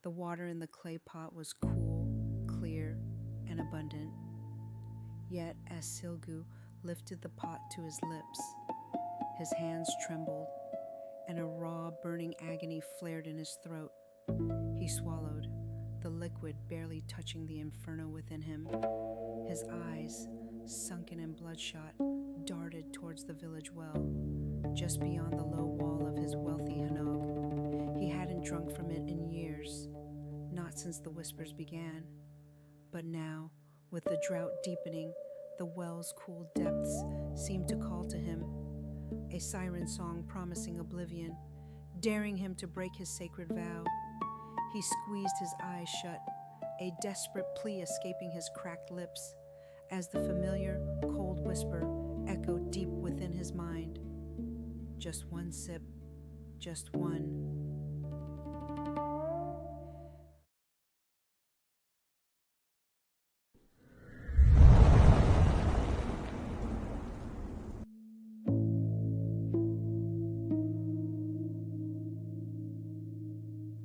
The water in the clay pot was cool, clear, and abundant. Yet as Chil-gu lifted the pot to his lips, his hands trembled, and a raw, burning agony flared in his throat. He swallowed, the liquid barely touching the inferno within him. His eyes, sunken and bloodshot, darted towards the village well, just beyond the low wall of his wealthy hanog. He hadn't drunk from it in years, not since the whispers began. But now, with the drought deepening, the well's cool depths seemed to call to him, a siren song promising oblivion, daring him to break his sacred vow. He squeezed his eyes shut, a desperate plea escaping his cracked lips, as the familiar, cold whisper echoed deep within his mind. Just one sip, just one.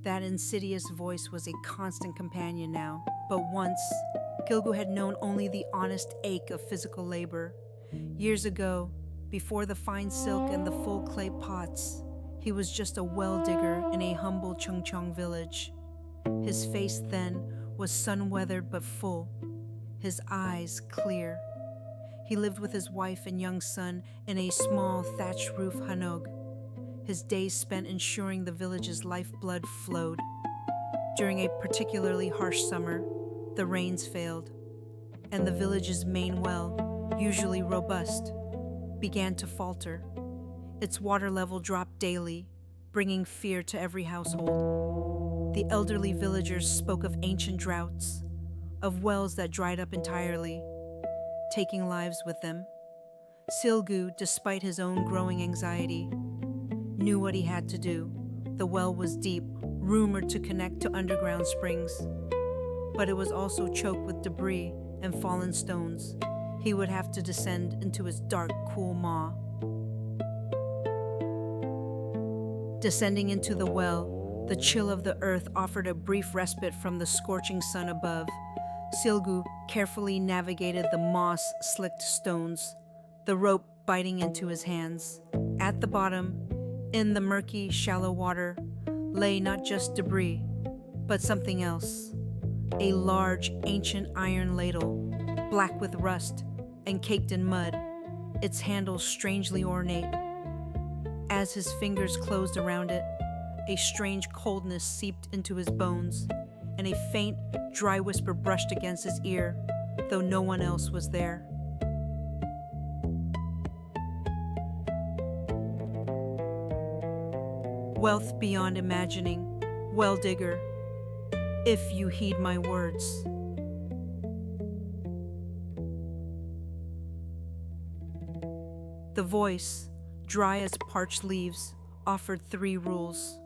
That insidious voice was a constant companion now, but once, Chil-gu had known only the honest ache of physical labor. Years ago, before the fine silk and the full clay pots, he was just a well digger in a humble Chungcheong village. His face then was sun-weathered but full, his eyes clear. He lived with his wife and young son in a small thatched roof hanog, his days spent ensuring the village's lifeblood flowed. During a particularly harsh summer, the rains failed, and the village's main well, usually robust, began to falter. Its water level dropped daily, bringing fear to every household. The elderly villagers spoke of ancient droughts, of wells that dried up entirely, taking lives with them. Chil-gu, despite his own growing anxiety, knew what he had to do. The well was deep, rumored to connect to underground springs, but it was also choked with debris and fallen stones. He would have to descend into its dark, cool maw. Descending into the well, the chill of the earth offered a brief respite from the scorching sun above. Chil-gu carefully navigated the moss-slicked stones, the rope biting into his hands. At the bottom, in the murky, shallow water, lay not just debris, but something else. A large, ancient iron ladle, black with rust and caked in mud, its handle strangely ornate. As his fingers closed around it, a strange coldness seeped into his bones, and a faint, dry whisper brushed against his ear, though no one else was there. Wealth beyond imagining, well digger, if you heed my words. The voice, dry as parched leaves, offered 3 rules.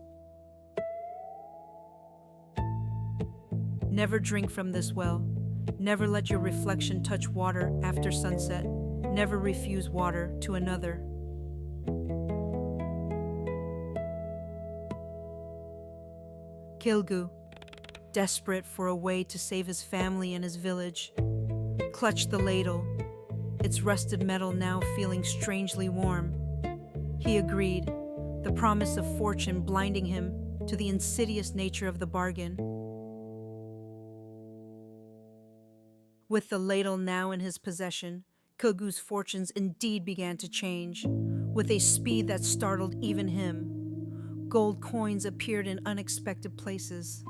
Never drink from this well. Never let your reflection touch water after sunset. Never refuse water to another. Chil-gu, desperate for a way to save his family and his village, clutched the ladle, its rusted metal now feeling strangely warm. He agreed, the promise of fortune blinding him to the insidious nature of the bargain. With the ladle now in his possession, Chil-gu's fortunes indeed began to change, with a speed that startled even him. Gold coins appeared in unexpected places,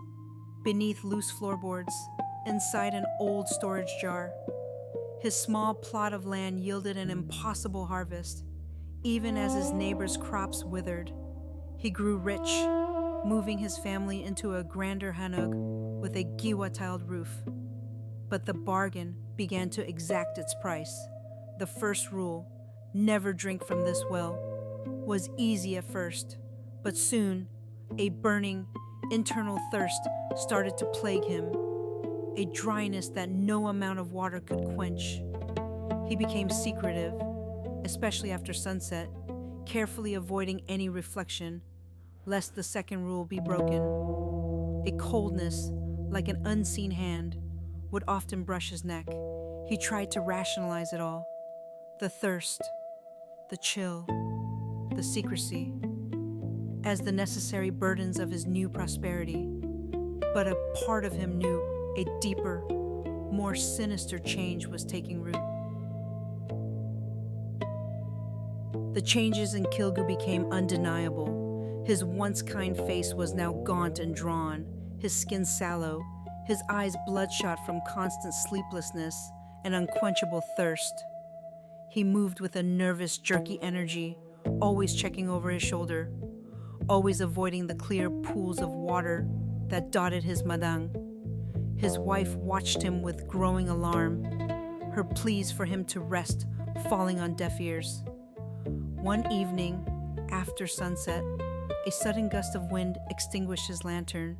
beneath loose floorboards, inside an old storage jar. His small plot of land yielded an impossible harvest, even as his neighbors' crops withered. He grew rich, moving his family into a grander hanog with a giwa-tiled roof. But the bargain began to exact its price. The first rule, never drink from this well, was easy at first, but soon a burning, internal thirst started to plague him, a dryness that no amount of water could quench. He became secretive, especially after sunset, carefully avoiding any reflection, lest the second rule be broken. A coldness, like an unseen hand, would often brush his neck. He tried to rationalize it all. The thirst, the chill, the secrecy, as the necessary burdens of his new prosperity. But a part of him knew a deeper, more sinister change was taking root. The changes in Chil-gu became undeniable. His once kind face was now gaunt and drawn, his skin sallow, his eyes bloodshot from constant sleeplessness and unquenchable thirst. He moved with a nervous, jerky energy, always checking over his shoulder, always avoiding the clear pools of water that dotted his madang. His wife watched him with growing alarm, her pleas for him to rest falling on deaf ears. One evening, after sunset, a sudden gust of wind extinguished his lantern.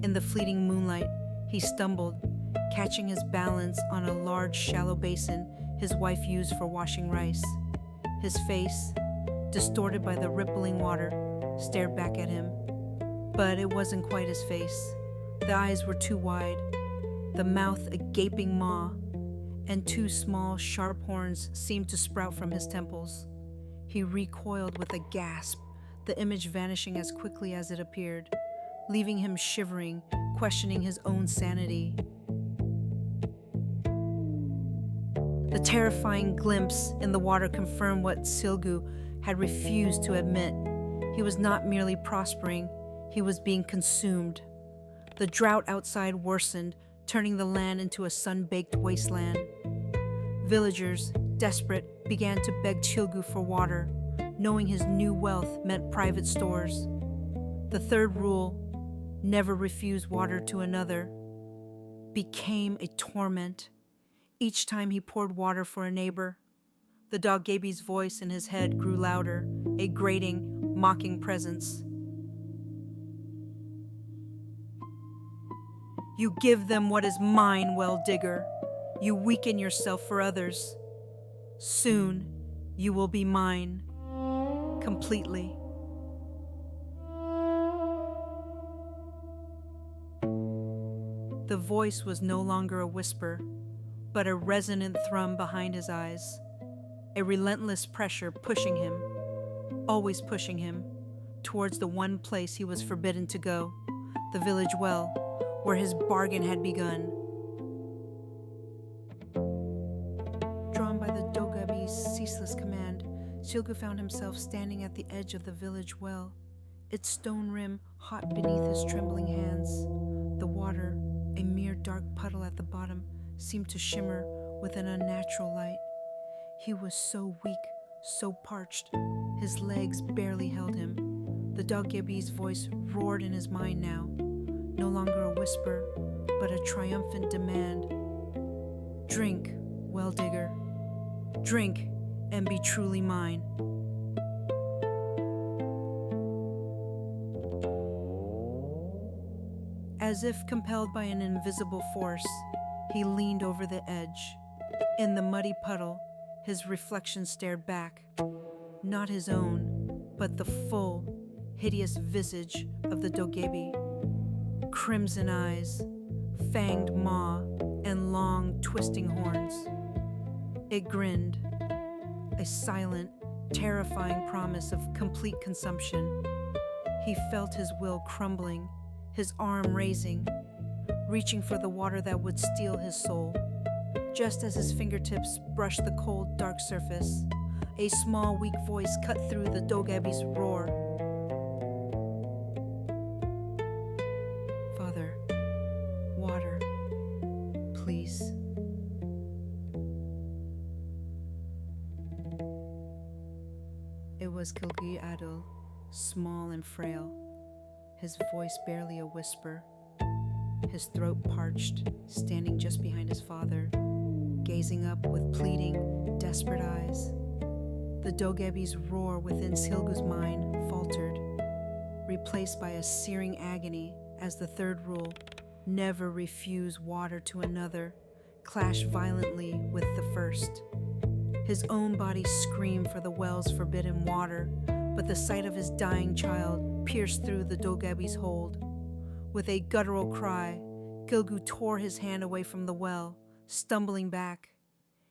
In the fleeting moonlight, he stumbled, catching his balance on a large, shallow basin his wife used for washing rice. His face, distorted by the rippling water, stared back at him. But it wasn't quite his face. The eyes were too wide, the mouth a gaping maw, and two small, sharp horns seemed to sprout from his temples. He recoiled with a gasp, the image vanishing as quickly as it appeared, leaving him shivering, questioning his own sanity. The terrifying glimpse in the water confirmed what Chil-gu had refused to admit. He was not merely prospering, he was being consumed. The drought outside worsened, turning the land into a sun-baked wasteland. Villagers, desperate, began to beg Chil-gu for water, knowing his new wealth meant private stores. The third rule, never refuse water to another, became a torment. Each time he poured water for a neighbor, the Dokkaebi's voice in his head grew louder, a grating, mocking presence. You give them what is mine, well digger. You weaken yourself for others. Soon, you will be mine, completely. The voice was no longer a whisper, but a resonant thrum behind his eyes, a relentless pressure pushing him, always pushing him, towards the one place he was forbidden to go, the village well, where his bargain had begun. Drawn by the Dokkaebi's ceaseless command, Chil-gu found himself standing at the edge of the village well, its stone rim hot beneath his trembling hands. The water, a mere dark puddle at the bottom, seemed to shimmer with an unnatural light. He was so weak, so parched, his legs barely held him. The Dokkaebi's voice roared in his mind now, no longer a whisper, but a triumphant demand. Drink, well digger. Drink and be truly mine. As if compelled by an invisible force, he leaned over the edge. In the muddy puddle, his reflection stared back. Not his own, but the full, hideous visage of the Dokkaebi. Crimson eyes, fanged maw, and long, twisting horns. It grinned, a silent, terrifying promise of complete consumption. He felt his will crumbling, his arm raising, reaching for the water that would steal his soul. Just as his fingertips brushed the cold, dark surface, a small, weak voice cut through the Dokkaebi's roar. Father, water, please. It was Chil-gu Adol, small and frail, his voice barely a whisper, his throat parched, standing just behind his father, gazing up with pleading, desperate eyes. The Dokkaebi's roar within Chil-gu's mind faltered, replaced by a searing agony as the third rule, never refuse water to another, clashed violently with the first. His own body screamed for the well's forbidden water, but the sight of his dying child pierced through the Dokkaebi's hold. With a guttural cry, Chil-gu tore his hand away from the well, stumbling back.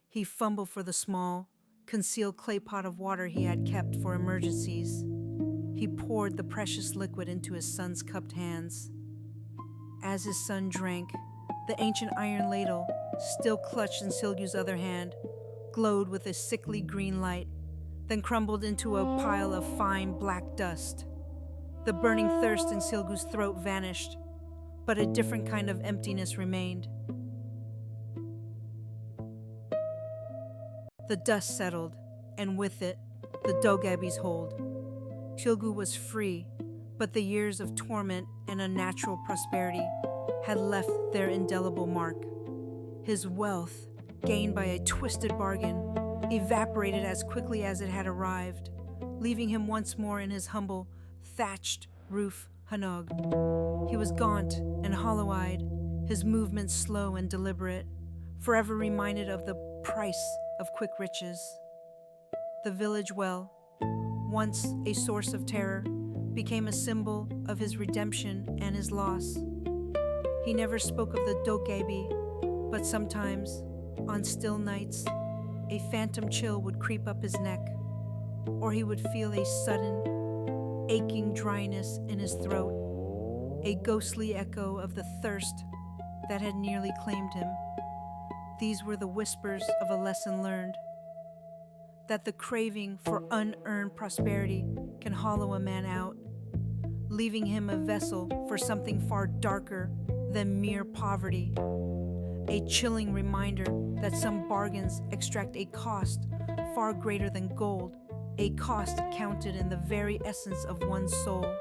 He fumbled for the small, concealed clay pot of water he had kept for emergencies. He poured the precious liquid into his son's cupped hands. As his son drank, the ancient iron ladle, still clutched in Chil-gu's other hand, glowed with a sickly green light, then crumbled into a pile of fine black dust. The burning thirst in Chil-gu's throat vanished, but a different kind of emptiness remained. The dust settled, and with it, the Dokkaebi's hold. Chil-gu was free, but the years of torment and unnatural prosperity had left their indelible mark. His wealth, gained by a twisted bargain, evaporated as quickly as it had arrived, leaving him once more in his humble, thatched roof hanok. He was gaunt and hollow-eyed, his movements slow and deliberate, forever reminded of the price of quick riches. The village well, once a source of terror, became a symbol of his redemption and his loss. He never spoke of the Dokkaebi, but sometimes, on still nights, a phantom chill would creep up his neck, or he would feel a sudden, aching dryness in his throat, a ghostly echo of the thirst that had nearly claimed him. These were the whispers of a lesson learned, that the craving for unearned prosperity can hollow a man out, leaving him a vessel for something far darker than mere poverty. A chilling reminder that some bargains extract a cost far greater than gold, a cost counted in the very essence of one's soul.